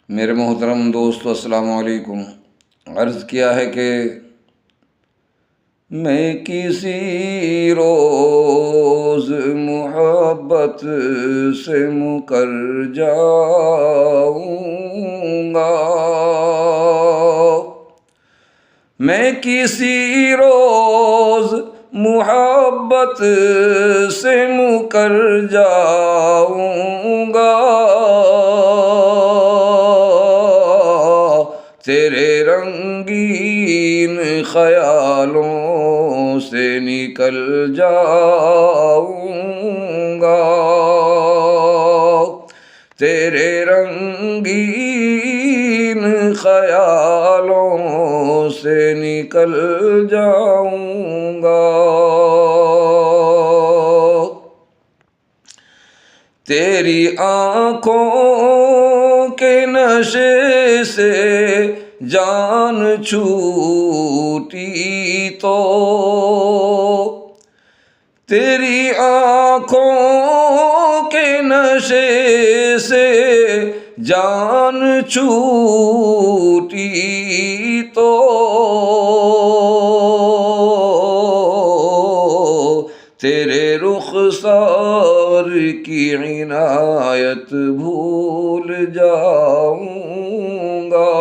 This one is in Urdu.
میرے محترم دوستو السلام علیکم۔ عرض کیا ہے کہ میں کسی روز محبت سے مکر جاؤں گا، میں کسی روز محبت سے مکر جاؤں گا، تیرے رنگین خیالوں سے نکل جاؤں گا، تیرے رنگین خیالوں سے نکل جاؤں گا، تیری آنکھوں کے نشے سے جان چھوٹی تو، تیری آنکھوں کے نشے سے جان چھوٹی تو، تیرے رخسار کی عنایت بھول جاؤں گا،